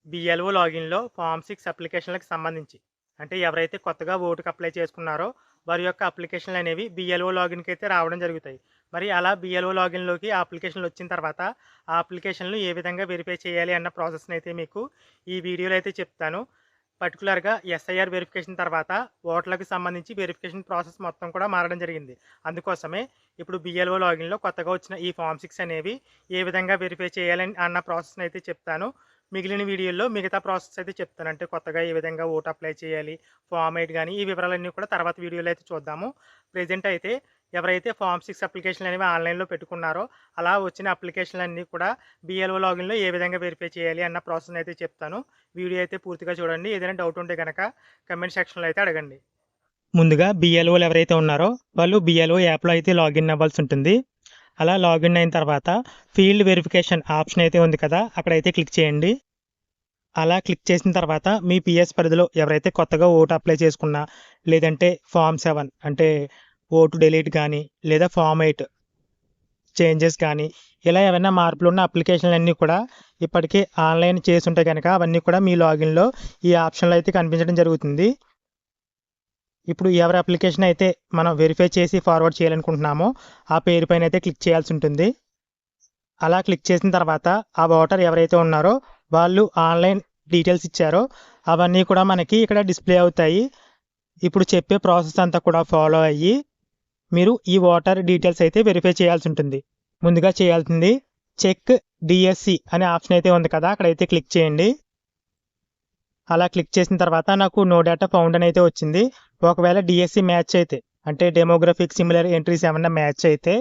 BLO లాగిన్‌లో form 6 అప్లికేషన్‌లకి సంబంధించి. అంటే ఎవరైతే కొత్తగా ఓటుకి అప్లై చేసుకున్నారో వారి యొక్క అప్లికేషన్‌లనేవి బిఎల్ఓ లాగిన్‌కైతే రావడం జరుగుతాయి. మరి అలా బిఎల్ఓ లాగిన్‌లోకి ఆ అప్లికేషన్‌లొచ్చిన తర్వాత ఆ అప్లికేషన్‌లు ఏ విధంగా వెరిఫై చేయాలి అన్న ప్రాసెస్‌నైతే మీకు ఈ వీడియోలో అయితే చెప్తాను. పర్టిక్యులర్‌గా ఎస్ఐఆర్ వెరిఫికేషన్ తర్వాత ఓట్లకి సంబంధించి వెరిఫికేషన్ ప్రాసెస్ మొత్తం కూడా మారడం జరిగింది. అందుకోసమే ఇప్పుడు బిఎల్ఓ లాగిన్‌లో కొత్తగా వచ్చిన ఈ ఫార్మ్ 6 అనేవి ఏ విధంగా వెరిఫై చేయాలని అన్న ప్రాసెస్‌నైతే చెప్తాను. మిగిలిన వీడియోల్లో మిగతా ప్రాసెస్ అయితే చెప్తాను. అంటే కొత్తగా ఏ విధంగా ఓటు అప్లై చేయాలి, ఫార్మ్ 8 గాని, ఈ వివరాలన్నీ కూడా తర్వాత వీడియోలో అయితే చూద్దాము. ప్రెజెంట్ అయితే ఎవరైతే ఫార్మ్ 6 అప్లికేషన్‌లు అనేవి ఆన్‌లైన్‌లో పెట్టుకున్నారో, అలా వచ్చిన అప్లికేషన్‌లన్నీ కూడా బిఎల్ఓ లాగిన్‌లో ఏ విధంగా వెరిఫై చేయాలి అన్న ప్రాసెస్‌ని అయితే చెప్తాను. వీడియో అయితే పూర్తిగా చూడండి. ఏదైనా డౌట్ ఉంటే గనక కామెంట్ సెక్షన్‌లో అయితే అడగండి. ముందుగా బిఎల్ఓలు ఎవరైతే ఉన్నారో వాళ్ళు బిఎల్ఓ యాప్‌లో అయితే లాగిన్ అవ్వాల్సి ఉంటుంది. అలా లాగిన్ అయిన తర్వాత ఫీల్డ్ వెరిఫికేషన్ ఆప్షన్ అయితే ఉంది కదా! అక్కడైతే క్లిక్ చేయండి. అలా క్లిక్ చేసిన తర్వాత మీ పిఎస్ పరిధిలో ఎవరైతే కొత్తగా ఓటు అప్లై చేసుకున్నా, లేదంటే ఫార్మ్ 7 అంటే ఓటు డిలీట్ గానీ, లేదా ఫార్మ్ 8 చేంజెస్ కానీ, ఇలా ఏవైనా మార్పులున్న అప్లికేషన్‌లన్నీ కూడా ఇప్పటికే ఆన్‌లైన్ చేసుంటే గనక అవన్నీ కూడా మీ లాగిన్‌లో ఈ ఆప్షన్‌లో అయితే కనిపించడం జరుగుతుంది. ఇప్పుడు ఎవరి అప్లికేషన్ అయితే మనం వెరిఫై చేసి ఫార్వర్డ్ చేయాలనుకుంటున్నామో, ఆ పేరు పైన అయితే క్లిక్ చేయాల్సి ఉంటుంది. అలా క్లిక్ చేసిన తర్వాత ఆ ఓటర్ ఎవరైతే ఉన్నారో వాళ్ళు ఆన్‌లైన్ డీటెయిల్స్ ఇచ్చారో అవన్నీ కూడా మనకి ఇక్కడ డిస్‌ప్లే అవుతాయి. ఇప్పుడు చెప్పే ప్రాసెస్ అంతా కూడా ఫాలో అయ్యి మీరు ఈ ఓటర్ డీటెయిల్స్ అయితే వెరిఫై చేయాల్సి ఉంటుంది. ముందుగా చేయాల్సింది చెక్ డీఎస్‌సి అనే ఆప్షన్ అయితే ఉంది కదా! అక్కడైతే క్లిక్ చేయండి. అలా క్లిక్ చేసిన తర్వాత నాకు నో డేటా ఫౌండ్ అని అయితే వచ్చింది. ఒకవేళ డీఎస్‌సి మ్యాచ్ అయితే అంటే డెమోగ్రఫిక్ సిమిలర్ ఎంట్రీస్ ఏమన్నా మ్యాచ్ అయితే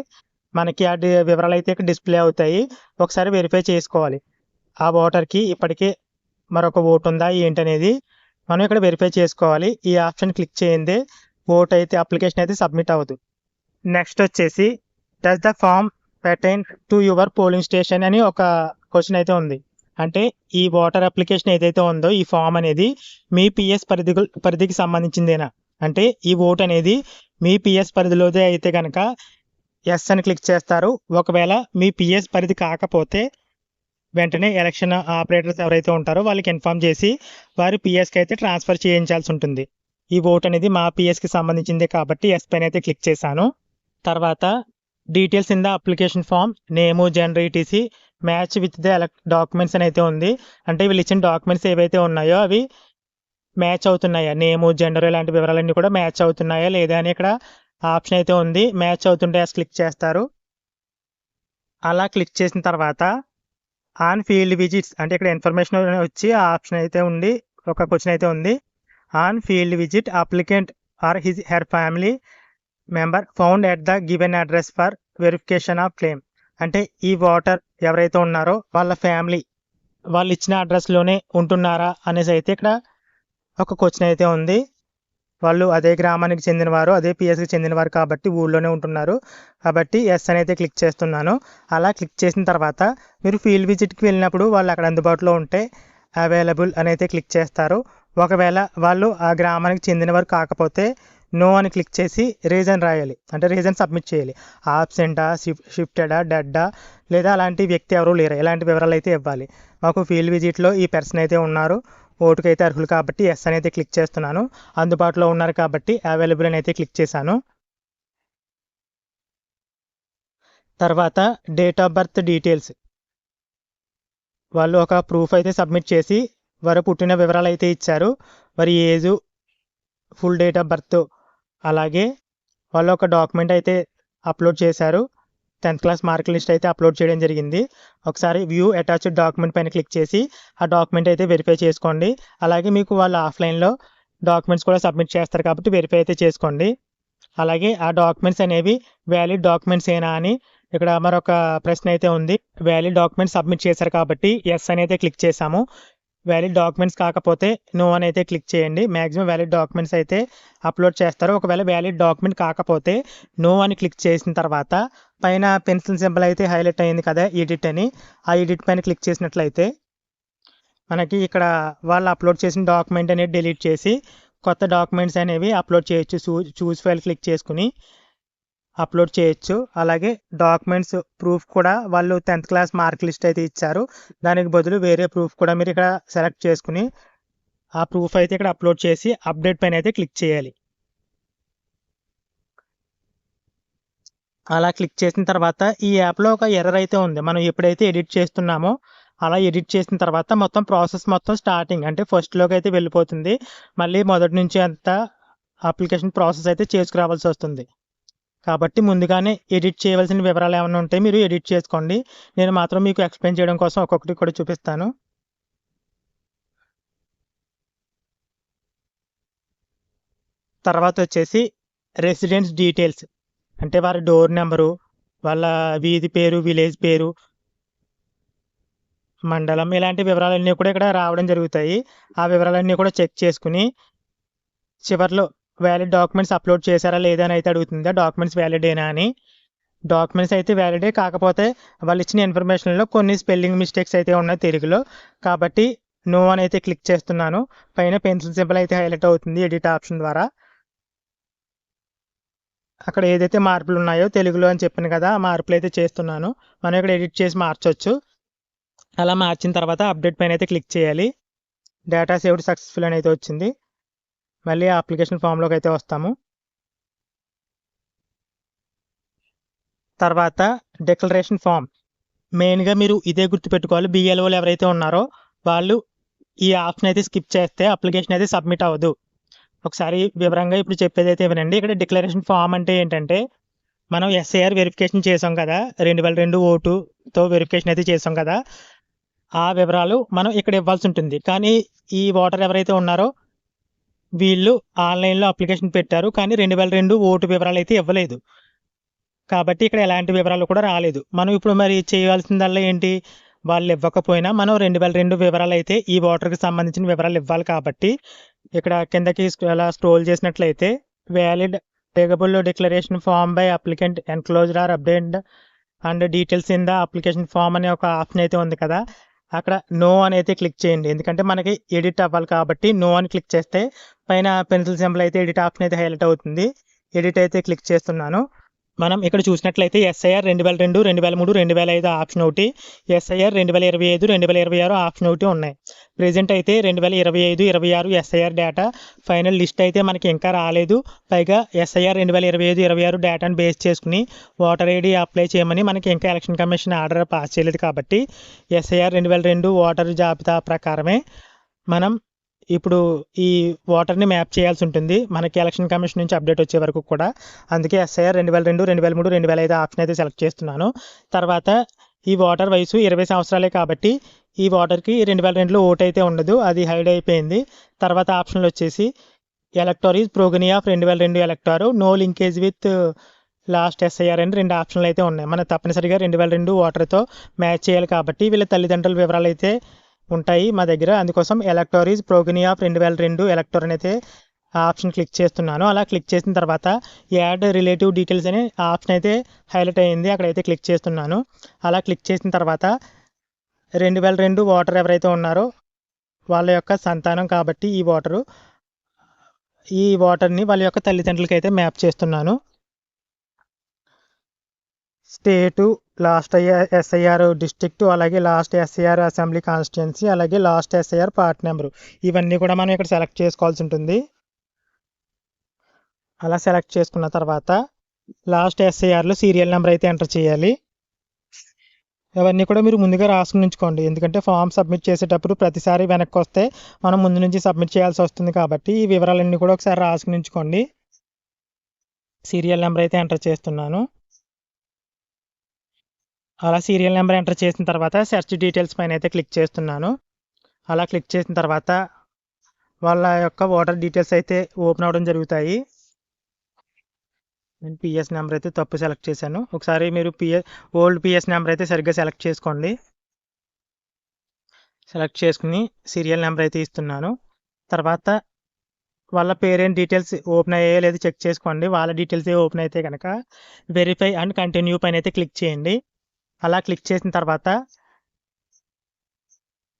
మనకి ఆ వివరాలు అయితే ఇక్కడ డిస్‌ప్లే అవుతాయి. ఒకసారి వెరిఫై చేసుకోవాలి. ఆ ఓటర్‌కి ఇప్పటికే మరొక ఓటు ఉందా ఏంటనేది మనం ఇక్కడ వెరిఫై చేసుకోవాలి. ఈ ఆప్షన్ క్లిక్ చేయందే ఓటు అయితే అప్లికేషన్ అయితే సబ్మిట్ అవ్వదు. నెక్స్ట్ వచ్చేసి does the form pertain to your polling station అని ఒక క్వశ్చన్ అయితే ఉంది. అంటే ఈ ఓటర్ అప్లికేషన్ ఏదైతే ఉందో ఈ ఫామ్ అనేది మీ పిఎస్ పరిధికి సంబంధించిందేనా? అంటే ఈ ఓటు అనేది మీ పిఎస్ పరిధిలోదే అయితే గనక యెస్ అని క్లిక్ చేస్తారు. ఒకవేళ మీ పిఎస్ పరిధి కాకపోతే వెంటనే ఎలక్షన్ ఆపరేటర్స్ ఎవరైతే ఉంటారో వాళ్ళకి ఇన్ఫార్మ్ చేసి వారి పిఎస్‌కి అయితే ట్రాన్స్‌ఫర్ చేయించాల్సి ఉంటుంది. ఈ ఓట్ అనేది మా పిఎస్‌కి సంబంధించిందే కాబట్టి యెస్ పైన అయితే క్లిక్ చేశాను. తర్వాత details in the application form name, gender, ETC match with the documents అని అయితే ఉంది. అంటే వీళ్ళు ఇచ్చిన డాక్యుమెంట్స్ ఏవైతే ఉన్నాయో అవి మ్యాచ్ అవుతున్నాయా? నేము, జెండర్ ఇలాంటి వివరాలన్నీ కూడా మ్యాచ్ అవుతున్నాయా లేదా అని ఇక్కడ ఆప్షన్ అయితే ఉంది. మ్యాచ్ అవుతుంటే యెస్ క్లిక్ చేస్తారు. అలా క్లిక్ చేసిన తర్వాత ఆన్ ఫీల్డ్ విజిట్స్ అంటే ఇక్కడ ఇన్ఫర్మేషన్ వచ్చి ఆ ఆప్షన్ అయితే ఉండి ఒక క్వశ్చన్ అయితే ఉంది. On field visit applicant or his her family member found at the given address for verification of claim. అంటే ఈ ఓటర్ ఎవరైతే ఉన్నారో వాళ్ళ ఫ్యామిలీ వాళ్ళు ఇచ్చిన అడ్రస్‌లోనే ఉంటున్నారా అనేసి అయితే ఇక్కడ ఒక క్వశ్చన్ అయితే ఉంది. వాళ్ళు అదే గ్రామానికి చెందినవారు, అదే పిఎస్‌కి చెందినవారు కాబట్టి ఊళ్ళోనే ఉంటున్నారు. కాబట్టి యెస్ అని అయితే క్లిక్ చేస్తున్నాను. అలా క్లిక్ చేసిన తర్వాత మీరు ఫీల్డ్ విజిట్‌కి వెళ్ళినప్పుడు వాళ్ళు అక్కడ అందుబాటులో ఉంటే అవైలబుల్ అని అయితే క్లిక్ చేస్తారు. ఒకవేళ వాళ్ళు ఆ గ్రామానికి చెందినవారు కాకపోతే నో అని క్లిక్ చేసి రీజన్ రాయాలి. అంటే రీజన్ సబ్మిట్ చేయాలి. ఆబ్సెంటా, షిఫ్టెడా, డెడ్డా లేదా అలాంటి వ్యక్తి ఎవరు లేరా ఇలాంటి వివరాలు అయితే ఇవ్వాలి. మాకు ఫీల్డ్ విజిట్‌లో ఈ పర్సన్ అయితే ఉన్నారు. ఓటుకైతే అర్హులు కాబట్టి యెస్ అని అయితే క్లిక్ చేస్తున్నాను. అందుబాటులో ఉన్నారు కాబట్టి అవైలబుల్ అని అయితే క్లిక్ చేశాను. తర్వాత డేట్ ఆఫ్ బర్త్ డీటెయిల్స్ వాళ్ళు ఒక ప్రూఫ్ అయితే సబ్మిట్ చేసి వారు పుట్టిన వివరాలు అయితే ఇచ్చారు. వారి age, full date of birth అలాగే వాళ్ళు ఒక డాక్యుమెంట్ అయితే అప్లోడ్ చేశారు. 10th క్లాస్ మార్క్ లిస్ట్ అయితే అప్లోడ్ చేయడం జరిగింది. ఒకసారి వ్యూ అటాచ్డ్ డాక్యుమెంట్ పైన క్లిక్ చేసి ఆ డాక్యుమెంట్ అయితే వెరిఫై చేసుకోండి. అలాగే మీకు వాళ్ళు ఆఫ్లైన్‌లో డాక్యుమెంట్స్ కూడా సబ్మిట్ చేస్తారు కాబట్టి వెరిఫై అయితే చేసుకోండి. అలాగే ఆ డాక్యుమెంట్స్ అనేవి వ్యాలిడ్ డాక్యుమెంట్స్ ఏనా అని ఇక్కడ మరొక ప్రశ్న అయితే ఉంది. వ్యాలిడ్ డాక్యుమెంట్స్ సబ్మిట్ చేశారు కాబట్టి యెస్ అని అయితే క్లిక్ చేశాము. వ్యాలిడ్ డాక్యుమెంట్స్ కాకపోతే నో అని అయితే క్లిక్ చేయండి. మాక్సిమం వ్యాలిడ్ డాక్యుమెంట్స్ అయితే అప్లోడ్ చేస్తారు. ఒకవేళ వ్యాలిడ్ డాక్యుమెంట్ కాకపోతే నో అని క్లిక్ చేసిన తర్వాత పైన పెన్సిల్ సింబల్ అయితే హైలైట్ అయింది కదా ఎడిట్ అని. ఆ ఎడిట్ పైన క్లిక్ చేసినట్లయితే మనకి ఇక్కడ వాళ్ళు అప్లోడ్ చేసిన డాక్యుమెంట్ అనేది డిలీట్ చేసి కొత్త డాక్యుమెంట్స్ అనేవి అప్లోడ్ చేయొచ్చు. చూస్ ఫైల్ క్లిక్ చేసుకుని అప్లోడ్ చేయొచ్చు. అలాగే డాక్యుమెంట్స్ ప్రూఫ్ కూడా వాళ్ళు 10th క్లాస్ మార్క్ లిస్ట్ అయితే ఇచ్చారు. దానికి బదులు వేరే ప్రూఫ్ కూడా మీరు ఇక్కడ సెలెక్ట్ చేసుకుని ఆ ప్రూఫ్ అయితే ఇక్కడ అప్లోడ్ చేసి అప్డేట్ పైన అయితే క్లిక్ చేయాలి. అలా క్లిక్ చేసిన తర్వాత ఈ యాప్లో ఒక ఎర్రర్ అయితే ఉంది. మనం ఎప్పుడైతే ఎడిట్ చేస్తున్నామో అలా ఎడిట్ చేసిన తర్వాత మొత్తం ప్రాసెస్ మొత్తం స్టార్టింగ్ అంటే ఫస్ట్లోకి అయితే వెళ్ళిపోతుంది. మళ్ళీ మొదటి నుంచి అంతా అప్లికేషన్ ప్రాసెస్ అయితే చేసుకురావాల్సి వస్తుంది. కాబట్టి ముందుగానే ఎడిట్ చేయవలసిన వివరాలు ఏమైనా ఉంటే మీరు ఎడిట్ చేసుకోండి. నేను మాత్రం మీకు ఎక్స్ప్లెయిన్ చేయడం కోసం ఒక్కొక్కటి కూడా చూపిస్తాను. తర్వాత వచ్చేసి రెసిడెన్స్ డీటెయిల్స్ అంటే వారి డోర్ నెంబరు, వాళ్ళ వీధి పేరు, విలేజ్ పేరు, మండలం ఇలాంటి వివరాలన్నీ కూడా ఇక్కడ రావడం జరుగుతాయి. ఆ వివరాలన్నీ కూడా చెక్ చేసుకుని చివరిలో వ్యాలిడ్ డాక్యుమెంట్స్ అప్లోడ్ చేశారా లేదా అని అయితే అడుగుతుంది. డాక్యుమెంట్స్ వ్యాలిడేనా అని. డాక్యుమెంట్స్ అయితే వ్యాలిడే, కాకపోతే వాళ్ళు ఇచ్చిన ఇన్ఫర్మేషన్లో కొన్ని స్పెల్లింగ్ మిస్టేక్స్ అయితే ఉన్నాయి తెలుగులో. కాబట్టి నో అని అయితే క్లిక్ చేస్తున్నాను. పైన పెన్సిల్ సింబల్ అయితే హైలైట్ అవుతుంది ఎడిట్ ఆప్షన్ ద్వారా. అక్కడ ఏదైతే మార్పులు ఉన్నాయో తెలుగులో అని చెప్పాను కదా, ఆ మార్పులు అయితే చేస్తున్నాను. మనం ఇక్కడ ఎడిట్ చేసి మార్చవచ్చు. అలా మార్చిన తర్వాత అప్డేట్ పైన అయితే క్లిక్ చేయాలి. డేటా సేవ్డ్ సక్సెస్ఫుల్ అని అయితే వచ్చింది. మళ్ళీ అప్లికేషన్ ఫామ్లోకి అయితే వస్తాము. తర్వాత డిక్లరేషన్ ఫామ్. మెయిన్గా మీరు ఇదే గుర్తుపెట్టుకోవాలి, బిఎల్ఓలు ఎవరైతే ఉన్నారో వాళ్ళు ఈ ఆప్షన్ అయితే స్కిప్ చేస్తే అప్లికేషన్ అయితే సబ్మిట్ అవ్వదు. ఒకసారి వివరంగా ఇప్పుడు చెప్పేది అయితే వినండి. ఇక్కడ డిక్లరేషన్ ఫామ్ అంటే ఏంటంటే, మనం ఎస్ఐఆర్ వెరిఫికేషన్ చేసాం కదా, 2002 ఓటుతో వెరిఫికేషన్ అయితే చేసాం కదా, ఆ వివరాలు మనం ఇక్కడ ఇవ్వాల్సి ఉంటుంది. కానీ ఈ ఓటర్ ఎవరైతే ఉన్నారో వీళ్ళు ఆన్లైన్లో అప్లికేషన్ పెట్టారు, కానీ 2002 ఓటు వివరాలు అయితే ఇవ్వలేదు. కాబట్టి ఇక్కడ ఎలాంటి వివరాలు కూడా రాలేదు. మనం ఇప్పుడు మరి చేయాల్సిందల్లా ఏంటి, వాళ్ళు ఇవ్వకపోయినా మనం 2002 వివరాలు అయితే ఈ ఓటర్కి సంబంధించిన వివరాలు ఇవ్వాలి. కాబట్టి ఇక్కడ కిందకి అలా స్క్రోల్ చేసినట్లయితే valid takeable declaration form by applicant enclosed or update and details in the application form అనే ఒక ఆప్షన్ అయితే ఉంది కదా, అక్కడ నో అని అయితే క్లిక్ చేయండి. ఎందుకంటే మనకి ఎడిట్ అవ్వాలి కాబట్టి నో అని క్లిక్ చేస్తే పైన పెన్సిల్ సింబల్ అయితే ఎడిట్ ఆప్షన్ అయితే హైలైట్ అవుతుంది. ఎడిట్ అయితే క్లిక్ చేస్తున్నాను. మనం ఇక్కడ చూసినట్లయితే ఎస్ఐఆర్ 2002, 2003, 2005 ఆప్షన్ ఒకటి, ఎస్ఐఆర్ 2025, 2026 ఆప్షన్ ఒకటి ఉన్నాయి. ప్రెజెంట్ అయితే 2025, 26 ఎస్ఐఆర్ డేటా ఫైనల్ లిస్ట్ అయితే మనకి ఇంకా రాలేదు. పైగా ఎస్ఐఆర్ 2025, 26 డేటాను బేస్ చేసుకుని ఓటర్ ఐడి అప్లై చేయమని మనకి ఇంకా ఎలక్షన్ కమిషన్ ఆర్డర్ పాస్ చేయలేదు. కాబట్టి ఎస్ఐఆర్ 2002 ఓటర్ జాబితా ప్రకారమే మనం ఇప్పుడు ఈ ఓటర్ని మ్యాప్ చేయాల్సి ఉంటుంది మనకి ఎలక్షన్ కమిషన్ నుంచి అప్డేట్ వచ్చే వరకు కూడా. అందుకే ఎస్ఐఆర్ 2002, 2003, 2005 ఆప్షన్ అయితే సెలెక్ట్ చేస్తున్నాను. తర్వాత ఈ ఓటర్ వయసు 20 సంవత్సరాలే కాబట్టి ఈ ఓటర్కి 2002లో ఓటు అయితే ఉండదు, అది హైడ్ అయిపోయింది. తర్వాత ఆప్షన్లు వచ్చేసి elector is progeny of 2002 elector, no linkage with last SIR అని 2 ఆప్షన్లు అయితే ఉన్నాయి. మనం తప్పనిసరిగా 2002 ఓటర్తో మ్యాచ్ చేయాలి కాబట్టి వీళ్ళ తల్లిదండ్రుల వివరాలు అయితే ఉంటాయి మా దగ్గర. అందుకోసం ఎలక్టర్ ఈజ్ ప్రోగనీ ఆఫ్ 2002 ఎలక్టర్ అని అయితే ఆప్షన్ క్లిక్ చేస్తున్నాను. అలా క్లిక్ చేసిన తర్వాత యాడ్ రిలేటివ్ డీటెయిల్స్ అనే ఆప్షన్ అయితే హైలైట్ అయ్యింది, అక్కడైతే క్లిక్ చేస్తున్నాను. అలా క్లిక్ చేసిన తర్వాత 2002 ఓటర్ ఎవరైతే ఉన్నారో వాళ్ళ యొక్క సంతానం కాబట్టి ఈ ఓటర్ని వాళ్ళ యొక్క తల్లిదండ్రులకి అయితే మ్యాప్ చేస్తున్నాను. స్టేటు, లాస్ట్ ఎస్ఐఆర్ డిస్ట్రిక్ట్, అలాగే లాస్ట్ ఎస్ఐఆర్ అసెంబ్లీ కాన్స్టిట్యున్సీ, అలాగే లాస్ట్ ఎస్ఐఆర్ పార్ట్ నెంబరు, ఇవన్నీ కూడా మనం ఇక్కడ సెలెక్ట్ చేసుకోవాల్సి ఉంటుంది. అలా సెలెక్ట్ చేసుకున్న తర్వాత లాస్ట్ ఎస్ఐఆర్లో సీరియల్ నెంబర్ అయితే ఎంటర్ చేయాలి. ఇవన్నీ కూడా మీరు ముందుగా రాసుకుని ఉంచుకోండి, ఎందుకంటే ఫామ్ సబ్మిట్ చేసేటప్పుడు ప్రతిసారి వెనక్కి వస్తే మనం ముందు నుంచి సబ్మిట్ చేయాల్సి వస్తుంది. కాబట్టి ఈ వివరాలన్నీ కూడా ఒకసారి రాసుకుని ఉంచుకోండి. సీరియల్ నెంబర్ అయితే ఎంటర్ చేస్తున్నాను. అలా సీరియల్ నెంబర్ ఎంటర్ చేసిన తర్వాత సెర్చ్ డీటెయిల్స్ పైన అయితే క్లిక్ చేస్తున్నాను. అలా క్లిక్ చేసిన తర్వాత వాళ్ళ యొక్క ఓటర్ డీటెయిల్స్ అయితే ఓపెన్ అవ్వడం జరుగుతాయి. నేను పిఎస్ నెంబర్ అయితే తప్పు సెలెక్ట్ చేశాను. ఒకసారి మీరు ఓల్డ్ పిఎస్ నెంబర్ అయితే సరిగ్గా సెలెక్ట్ చేసుకోండి. సెలెక్ట్ చేసుకుని సీరియల్ నెంబర్ అయితే ఇస్తున్నాను. తర్వాత వాళ్ళ పేరెంట్ డీటెయిల్స్ ఓపెన్ అయ్యాయో లేదో చెక్ చేసుకోండి. వాళ్ళ డీటెయిల్స్ ఓపెన్ అయితే కనుక వెరిఫై అండ్ కంటిన్యూ పైన అయితే క్లిక్ చేయండి. అలా క్లిక్ చేసిన తర్వాత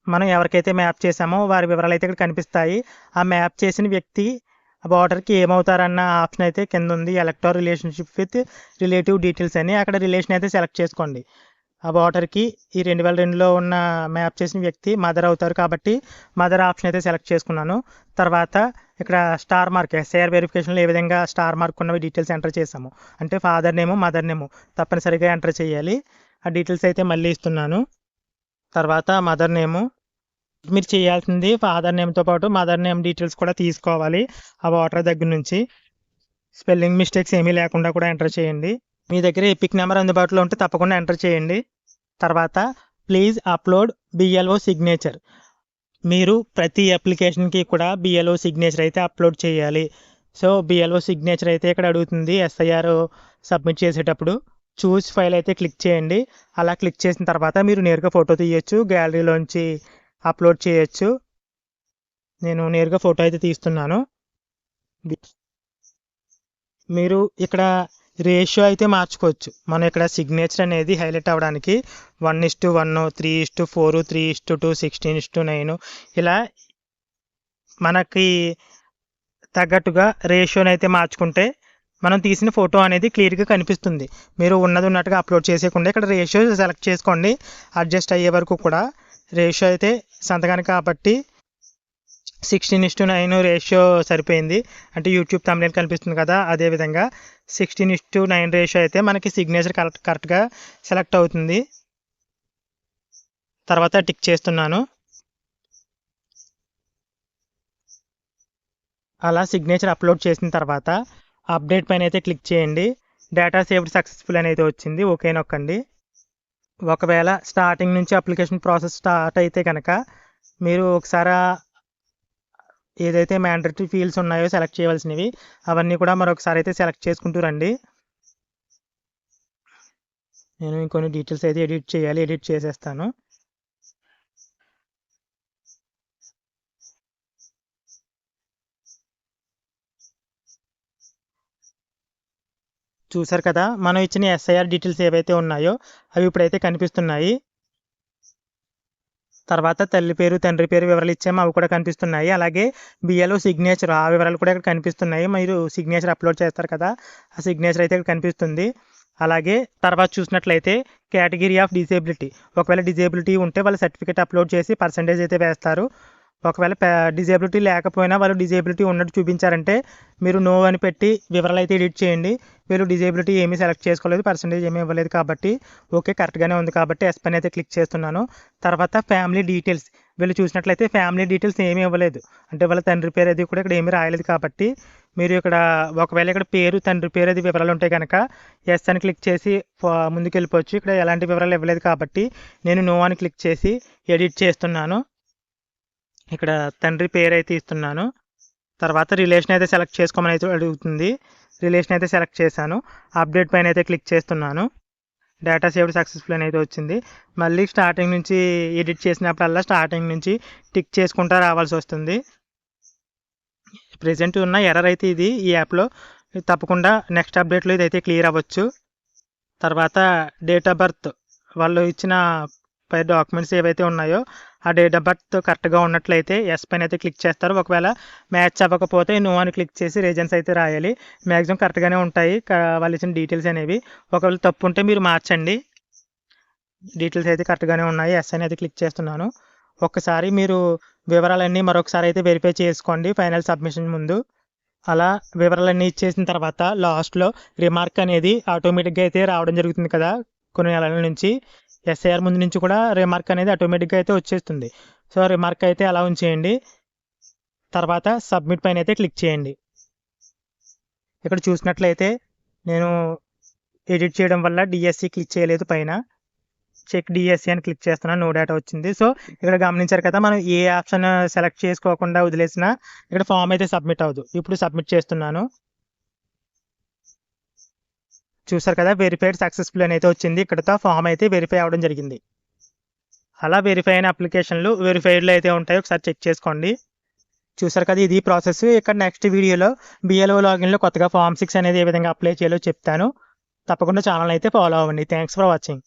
మనం ఎవరికైతే మ్యాప్ చేసామో వారి వివరాలు అయితే ఇక్కడ కనిపిస్తాయి. ఆ మ్యాప్ చేసిన వ్యక్తి ఆ బార్డర్కి ఏమవుతారన్న ఆప్షన్ అయితే కింద ఉంది, elect relationship with relative details అని. అక్కడ రిలేషన్ అయితే సెలెక్ట్ చేసుకోండి. ఆ బార్డర్కి ఈ 2002లో ఉన్న మ్యాప్ చేసిన వ్యక్తి మదర్ అవుతారు కాబట్టి మదర్ ఆప్షన్ అయితే సెలెక్ట్ చేసుకున్నాను. తర్వాత ఇక్కడ స్టార్ మార్క్ ఎస్ఐఆర్ వెరిఫికేషన్లో ఏ విధంగా స్టార్ మార్క్ ఉన్నవి డీటెయిల్స్ ఎంటర్ చేసాము అంటే ఫాదర్ నేము మదర్ నేము తప్పనిసరిగా ఎంటర్ చేయాలి. ఆ డీటెయిల్స్ అయితే మళ్ళీ ఇస్తున్నాను. తర్వాత మదర్ నేము మీరు చేయాల్సింది ఫాదర్ నేమ్తో పాటు మదర్ నేమ్ డీటెయిల్స్ కూడా తీసుకోవాలి. ఆ వాటర్ దగ్గర నుంచి స్పెల్లింగ్ మిస్టేక్స్ ఏమీ లేకుండా కూడా ఎంటర్ చేయండి. మీ దగ్గర ఎపిక్ నెంబర్ అందుబాటులో ఉంటే తప్పకుండా ఎంటర్ చేయండి. తర్వాత ప్లీజ్ అప్లోడ్ బిఎల్ఓ సిగ్నేచర్. మీరు ప్రతి అప్లికేషన్కి కూడా బిఎల్ఓ సిగ్నేచర్ అయితే అప్లోడ్ చేయాలి. సో బిఎల్ఓ సిగ్నేచర్ అయితే ఇక్కడ అడుగుతుంది. ఎస్ఐఆర్ సబ్మిట్ చేసేటప్పుడు చూస్ ఫైల్ అయితే క్లిక్ చేయండి. అలా క్లిక్ చేసిన తర్వాత మీరు నేరుగా ఫోటో తీయచ్చు, గ్యాలరీలోంచి అప్లోడ్ చేయొచ్చు. నేను నేరుగా ఫోటో అయితే తీస్తున్నాను. మీరు ఇక్కడ రేషియో అయితే మార్చుకోవచ్చు. మనం ఇక్కడ సిగ్నేచర్ అనేది హైలైట్ అవ్వడానికి 1:1, 3:4, 3:2, 16:9 ఇలా మనకి తగ్గట్టుగా రేషియోని అయితే మార్చుకుంటే మనం తీసిన ఫోటో అనేది క్లియర్గా కనిపిస్తుంది. మీరు ఉన్నది ఉన్నట్టుగా అప్లోడ్ చేసేయకుండా ఇక్కడ రేషియో సెలెక్ట్ చేసుకోండి. అడ్జస్ట్ అయ్యే వరకు కూడా రేషియో అయితే సంతకానికి కాబట్టి 16:9 రేషియో సరిపోయింది. అంటే యూట్యూబ్ థంబ్నెయిల్ కనిపిస్తుంది కదా, అదేవిధంగా 16:9 రేషియో అయితే మనకి సిగ్నేచర్ కరెక్ట్గా సెలెక్ట్ అవుతుంది. తర్వాత టిక్ చేస్తున్నాను. అలా సిగ్నేచర్ అప్లోడ్ చేసిన తర్వాత అప్డేట్ పైన అయితే క్లిక్ చేయండి. డేటా సేవ్డ్ సక్సెస్ఫుల్ అనేది వచ్చింది, ఓకే నొక్కండి. ఒకవేళ స్టార్టింగ్ నుంచి అప్లికేషన్ ప్రాసెస్ స్టార్ట్ అయితే కనుక మీరు ఒకసారి ఏదైతే మ్యాండేటరీ ఫీల్డ్స్ ఉన్నాయో సెలెక్ట్ చేయవలసినవి అవన్నీ కూడా మరొకసారి అయితే సెలెక్ట్ చేసుకుంటూ రండి. నేను ఇంకొన్ని డీటెయిల్స్ అయితే ఎడిట్ చేయాలి, ఎడిట్ చేసేస్తాను. చూసారు కదా, మనం ఇచ్చిన ఎస్ఐఆర్ డీటెయిల్స్ ఏవైతే ఉన్నాయో అవి ఇప్పుడైతే కనిపిస్తున్నాయి. తర్వాత తల్లి పేరు తండ్రి పేరు వివరాలు ఇచ్చాము, అవి కూడా కనిపిస్తున్నాయి. అలాగే బిఎల్ఓ సిగ్నేచర్ ఆ వివరాలు కూడా ఇక్కడ కనిపిస్తున్నాయి. మీరు సిగ్నేచర్ అప్లోడ్ చేస్తారు కదా, ఆ సిగ్నేచర్ అయితే ఇక్కడ కనిపిస్తుంది. అలాగే తర్వాత చూసినట్లయితే కేటగిరీ ఆఫ్ డిజేబిలిటీ, ఒకవేళ డిజేబిలిటీ ఉంటే వాళ్ళు సర్టిఫికేట్ అప్లోడ్ చేసి పర్సంటేజ్ అయితే వేస్తారు. ఒకవేళ డిజేబిలిటీ లేకపోయినా వాళ్ళు డిజేబిలిటీ ఉన్నట్టు చూపించారంటే మీరు నో అని పెట్టి వివరాలు అయితే ఎడిట్ చేయండి. వీళ్ళు డిజేబిలిటీ ఏమీ సెలెక్ట్ చేసుకోలేదు, పర్సంటేజ్ ఏమీ ఇవ్వలేదు కాబట్టి ఓకే కరెక్ట్గానే ఉంది కాబట్టి ఎస్ పైన అయితే క్లిక్ చేస్తున్నాను. తర్వాత ఫ్యామిలీ డీటెయిల్స్, వీళ్ళు చూసినట్లయితే ఫ్యామిలీ డీటెయిల్స్ ఏమీ ఇవ్వలేదు, అంటే వాళ్ళ తండ్రి పేరు అది కూడా ఇక్కడ ఏమీ రాయలేదు కాబట్టి మీరు ఇక్కడ ఒకవేళ ఇక్కడ పేరు తండ్రి పేరు అది వివరాలు ఉంటే కనుక ఎస్ అని క్లిక్ చేసి ముందుకు వెళ్ళిపోవచ్చు. ఇక్కడ ఎలాంటి వివరాలు ఇవ్వలేదు కాబట్టి నేను నో అని క్లిక్ చేసి ఎడిట్ చేస్తున్నాను. ఇక్కడ తండ్రి పేరు అయితే ఇస్తున్నాను. తర్వాత రిలేషన్ అయితే సెలెక్ట్ చేసుకోమని అయితే అడుగుతుంది, రిలేషన్ అయితే సెలెక్ట్ చేశాను. అప్డేట్ పైన అయితే క్లిక్ చేస్తున్నాను. డేటా సేవ్డ్ సక్సెస్ఫుల్ అనేది వచ్చింది. మళ్ళీ స్టార్టింగ్ నుంచి ఎడిట్ చేసినప్పుడల్లా స్టార్టింగ్ నుంచి టిక్ చేసుకుంటూ రావాల్సి వస్తుంది. ప్రెజెంట్ ఉన్న ఎర్రర్ అయితే ఇది ఈ యాప్లో, తప్పకుండా నెక్స్ట్ అప్డేట్లో ఇదైతే క్లియర్ అవ్వచ్చు. తర్వాత డేట్ ఆఫ్ బర్త్, వాళ్ళు ఇచ్చిన పై డాక్యుమెంట్స్ ఏవైతే ఉన్నాయో ఆ డేట్ ఆఫ్ బర్త్ కరెక్ట్గా ఉన్నట్లయితే ఎస్ పైన అయితే క్లిక్ చేస్తారు. ఒకవేళ మ్యాచ్ అవ్వకపోతే నో అని క్లిక్ చేసి రీజన్స్ అయితే రాయాలి. మ్యాక్సిమం కరెక్ట్గానే ఉంటాయి వాళ్ళు ఇచ్చిన డీటెయిల్స్ అనేవి. ఒకవేళ తప్పు ఉంటే మీరు మార్చండి. డీటెయిల్స్ అయితే కరెక్ట్గానే ఉన్నాయి, ఎస్ అని అయితే క్లిక్ చేస్తున్నాను. ఒక్కసారి మీరు వివరాలన్నీ మరొకసారి అయితే వెరిఫై చేసుకోండి ఫైనల్ సబ్మిషన్ ముందు. అలా వివరాలన్నీ ఇచ్చేసిన తర్వాత లాస్ట్లో రిమార్క్ అనేది ఆటోమేటిక్గా అయితే రావడం జరుగుతుంది కదా, కొన్ని నెలల నుంచి ఎస్ఐఆర్ ముందు నుంచి కూడా రిమార్క్ అనేది ఆటోమేటిక్గా అయితే వచ్చేస్తుంది. సో రిమార్క్ అయితే అలా ఉంచేయండి. తర్వాత సబ్మిట్ పైన అయితే క్లిక్ చేయండి. ఇక్కడ చూసినట్లయితే నేను ఎడిట్ చేయడం వల్ల డిఎస్సి క్లిక్ చేయలేదు, పైన చెక్ డిఎస్సి అని క్లిక్ చేస్తున్నాను, నో డేటా వచ్చింది. సో ఇక్కడ గమనించారు కదా, మనం ఏ ఆప్షన్ సెలెక్ట్ చేసుకోకుండా వదిలేసినా ఇక్కడ ఫామ్ అయితే సబ్మిట్ అవ్వదు. ఇప్పుడు సబ్మిట్ చేస్తున్నాను. చూసారు కదా, వెరిఫైడ్ సక్సెస్ఫుల్ అని అయితే వచ్చింది. ఇక్కడతో ఫామ్ అయితే వెరిఫై అవ్వడం జరిగింది. అలా వెరిఫై అయిన అప్లికేషన్లు వెరిఫైడ్లో అయితే ఉంటాయి, ఒకసారి చెక్ చేసుకోండి. చూసారు కదా, ఇది ప్రాసెస్. ఇక్కడ నెక్స్ట్ వీడియోలో బిఎల్ఓ లాగిన్లో కొత్తగా ఫామ్ 6 అనేది ఏ విధంగా అప్లై చేయాలో చెప్తాను. తప్పకుండా ఛానల్ అయితే ఫాలో అవ్వండి. Thanks for watching.